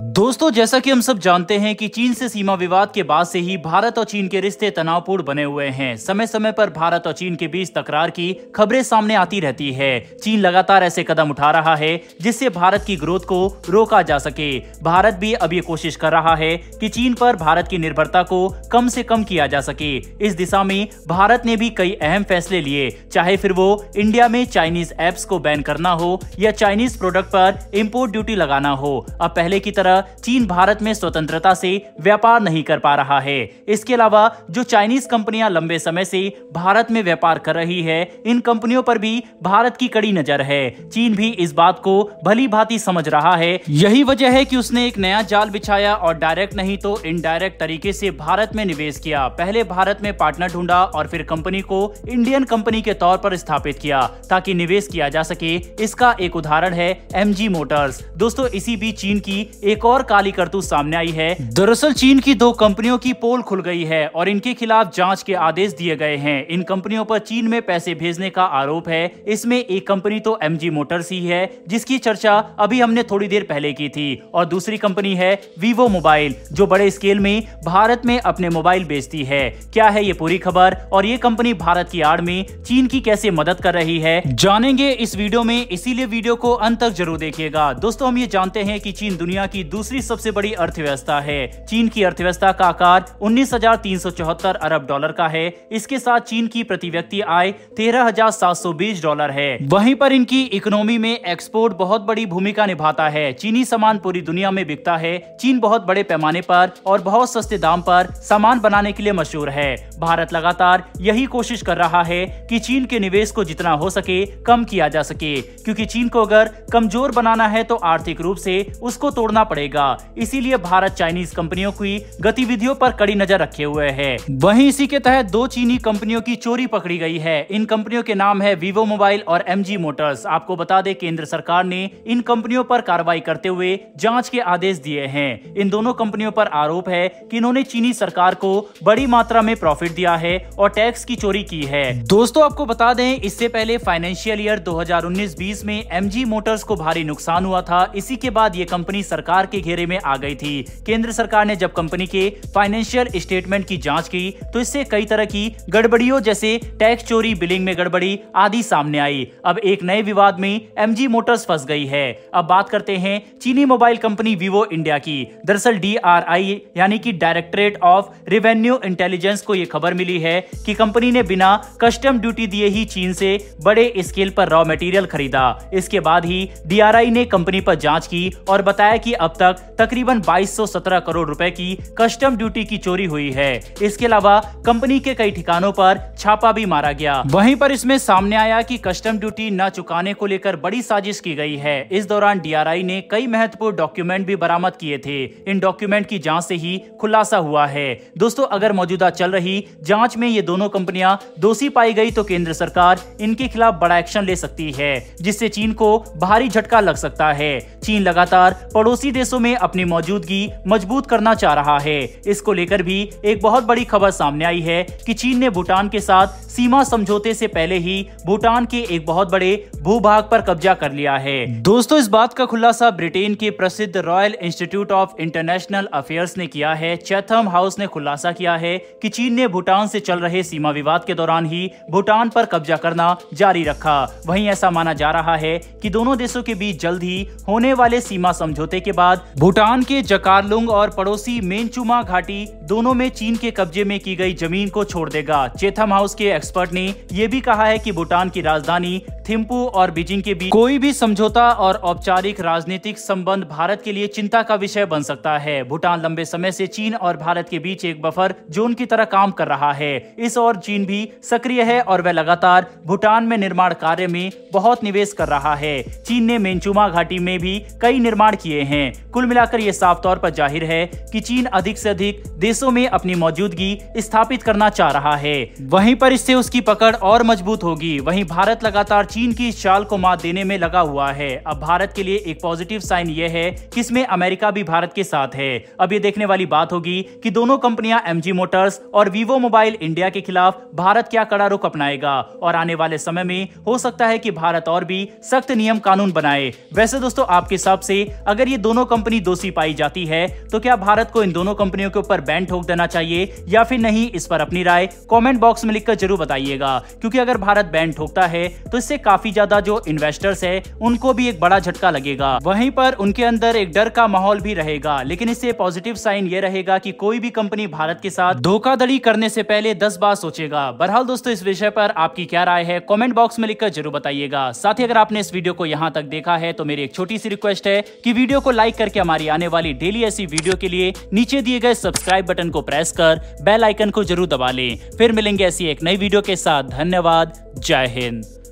दोस्तों, जैसा कि हम सब जानते हैं कि चीन से सीमा विवाद के बाद से ही भारत और चीन के रिश्ते तनावपूर्ण बने हुए हैं। समय समय पर भारत और चीन के बीच तकरार की खबरें सामने आती रहती है। चीन लगातार ऐसे कदम उठा रहा है जिससे भारत की ग्रोथ को रोका जा सके। भारत भी अब ये कोशिश कर रहा है कि चीन पर भारत की निर्भरता को कम से कम किया जा सके। इस दिशा में भारत ने भी कई अहम फैसले लिए, चाहे फिर वो इंडिया में चाइनीज एप्स को बैन करना हो या चाइनीज प्रोडक्ट पर इंपोर्ट ड्यूटी लगाना हो। अब पहले की तरह चीन भारत में स्वतंत्रता से व्यापार नहीं कर पा रहा है। इसके अलावा जो चाइनीज कंपनियां लंबे समय से भारत में व्यापार कर रही है, इन कंपनियों पर भी भारत की कड़ी नजर है। चीन भी इस बात को भली भांति समझ रहा है। यही वजह है कि उसने एक नया जाल बिछाया और डायरेक्ट नहीं तो इनडायरेक्ट तरीके से भारत में निवेश किया। पहले भारत में पार्टनर ढूंढा और फिर कंपनी को इंडियन कंपनी के तौर पर स्थापित किया ताकि निवेश किया जा सके। इसका एक उदाहरण है MG मोटर्स। दोस्तों, इसी बीच चीन की एक और काली करतूत सामने आई है। दरअसल चीन की दो कंपनियों की पोल खुल गई है और इनके खिलाफ जांच के आदेश दिए गए हैं। इन कंपनियों पर चीन में पैसे भेजने का आरोप है। इसमें एक कंपनी तो MG मोटर्स ही है, जिसकी चर्चा अभी हमने थोड़ी देर पहले की थी, और दूसरी कंपनी है Vivo मोबाइल, जो बड़े स्केल में भारत में अपने मोबाइल बेचती है। क्या है ये पूरी खबर और ये कंपनी भारत की आड़ में चीन की कैसे मदद कर रही है, जानेंगे इस वीडियो में, इसीलिए वीडियो को अंत तक जरूर देखिएगा। दोस्तों, हम ये जानते हैं कि चीन दुनिया की दूसरी सबसे बड़ी अर्थव्यवस्था है। चीन की अर्थव्यवस्था का आकार 19,374 अरब डॉलर का है। इसके साथ चीन की प्रति व्यक्ति आय 13,720 डॉलर है। वहीं पर इनकी इकोनॉमी में एक्सपोर्ट बहुत बड़ी भूमिका निभाता है। चीनी सामान पूरी दुनिया में बिकता है। चीन बहुत बड़े पैमाने पर और बहुत सस्ते दाम पर सामान बनाने के लिए मशहूर है। भारत लगातार यही कोशिश कर रहा है कि चीन के निवेश को जितना हो सके कम किया जा सके, क्योंकि चीन को अगर कमजोर बनाना है तो आर्थिक रूप से उसको तोड़ना पड़ेगा। इसीलिए भारत चाइनीज कंपनियों की गतिविधियों पर कड़ी नजर रखे हुए है। वहीं इसी के तहत दो चीनी कंपनियों की चोरी पकड़ी गई है। इन कंपनियों के नाम है Vivo मोबाइल और MG मोटर्स। आपको बता दें, केंद्र सरकार ने इन कंपनियों पर कार्रवाई करते हुए जांच के आदेश दिए हैं। इन दोनों कंपनियों पर आरोप है कि इन्होंने चीनी सरकार को बड़ी मात्रा में प्रॉफिट दिया है और टैक्स की चोरी की है। दोस्तों, आपको बता दें, इससे पहले फाइनेंशियल ईयर 2019-20 में MG मोटर्स को भारी नुकसान हुआ था। इसी के बाद ये कंपनी सरकार के घेरे में आ गई थी। केंद्र सरकार ने जब कंपनी के फाइनेंशियल स्टेटमेंट की जांच की तो इससे कई तरह की गड़बड़ियों जैसे टैक्स चोरी, बिलिंग में गड़बड़ी आदि सामने आई। अब एक नए विवाद में MG मोटर्स फंस गई है। अब बात करते हैं चीनी मोबाइल कंपनी Vivo इंडिया की। दरअसल DRI यानी कि डायरेक्टरेट ऑफ रेवेन्यू इंटेलिजेंस को यह खबर मिली है कि कंपनी ने बिना कस्टम ड्यूटी दिए ही चीन से बड़े स्केल पर रॉ मटेरियल खरीदा। इसके बाद ही DRI ने कंपनी पर जांच की और बताया कि अब तक तकरीबन 2217 करोड़ रुपए की कस्टम ड्यूटी की चोरी हुई है। इसके अलावा कंपनी के कई ठिकानों पर छापा भी मारा गया। वहीं पर इसमें सामने आया कि कस्टम ड्यूटी न चुकाने को लेकर बड़ी साजिश की गई है। इस दौरान DRI ने कई महत्वपूर्ण डॉक्यूमेंट भी बरामद किए थे। इन डॉक्यूमेंट की जांच से ही खुलासा हुआ है। दोस्तों, अगर मौजूदा चल रही जांच में ये दोनों कंपनियां दोषी पाई गई तो केंद्र सरकार इनके खिलाफ बड़ा एक्शन ले सकती है, जिससे चीन को भारी झटका लग सकता है। चीन लगातार पड़ोसी देशों में अपनी मौजूदगी मजबूत करना चाह रहा है। इसको लेकर भी एक बहुत बड़ी खबर सामने आई है कि चीन ने भूटान के साथ सीमा समझौते से पहले ही भूटान के एक बहुत बड़े भूभाग पर कब्जा कर लिया है। दोस्तों, इस बात का खुलासा ब्रिटेन के प्रसिद्ध royal institute of international affairs ने किया है। चैथम हाउस ने खुलासा किया है कि चीन ने भूटान से चल रहे सीमा विवाद के दौरान ही भूटान पर कब्जा करना जारी रखा। वहीं ऐसा माना जा रहा है कि दोनों देशों के बीच जल्द ही होने वाले सीमा समझौते के बाद भूटान के जकारलुंग और पड़ोसी मेनचुमा घाटी दोनों में चीन के कब्जे में की गई जमीन को छोड़ देगा। चैथम हाउस के एक्सपर्ट ने यह भी कहा है कि भूटान की राजधानी थिम्पू और बीजिंग के बीच कोई भी समझौता और औपचारिक राजनीतिक संबंध भारत के लिए चिंता का विषय बन सकता है। भूटान लंबे समय से चीन और भारत के बीच एक बफर जोन की तरह काम कर रहा है। इस ओर चीन भी सक्रिय है और वह लगातार भूटान में निर्माण कार्य में बहुत निवेश कर रहा है। चीन ने मेनचुमा घाटी में भी कई निर्माण किए हैं। कुल मिलाकर यह साफ तौर पर जाहिर है कि चीन अधिक से अधिक देशों में अपनी मौजूदगी स्थापित करना चाह रहा है। वहीं पर इससे उसकी पकड़ और मजबूत होगी। वहीं भारत लगातार चीन की इस चाल को मात देने में लगा हुआ है। अब भारत के लिए एक पॉजिटिव साइन यह है कि इसमें अमेरिका भी भारत के साथ है। अब ये देखने वाली बात होगी कि दोनों कंपनियां MG मोटर्स और वीवो मोबाइल इंडिया के खिलाफ भारत क्या कड़ा रुख अपनाएगा और आने वाले समय में हो सकता है कि भारत और भी सख्त नियम कानून बनाए। वैसे दोस्तों, आपके हिसाब से अगर ये दोनों कंपनी दोषी पाई जाती है तो क्या भारत को इन दोनों कंपनियों के ऊपर बैन ठोक देना चाहिए या फिर नहीं? इस पर अपनी राय कमेंट बॉक्स में लिखकर जरूर बताइएगा, क्योंकि अगर भारत बैन ठोकता है तो इससे काफी ज्यादा जो इन्वेस्टर्स है उनको भी एक बड़ा झटका लगेगा। वहीं पर उनके अंदर एक डर का माहौल भी रहेगा। लेकिन इससे पॉजिटिव साइन ये रहेगा कि कोई भी कंपनी भारत के साथ धोखाधड़ी करने से पहले 10 बार सोचेगा। बहरहाल दोस्तों, इस विषय पर आपकी क्या राय है कमेंट बॉक्स में लिखकर जरूर बताइएगा। साथ ही अगर आपने इस वीडियो को यहाँ तक देखा है तो मेरी एक छोटी सी रिक्वेस्ट है कि वीडियो को लाइक करके हमारी आने वाली डेली ऐसी वीडियो के लिए नीचे दिए गए सब्सक्राइब बटन को प्रेस कर बेल आइकन को जरूर दबा लें। फिर मिलेंगे ऐसी एक नई वीडियो के साथ। धन्यवाद। जय हिंद।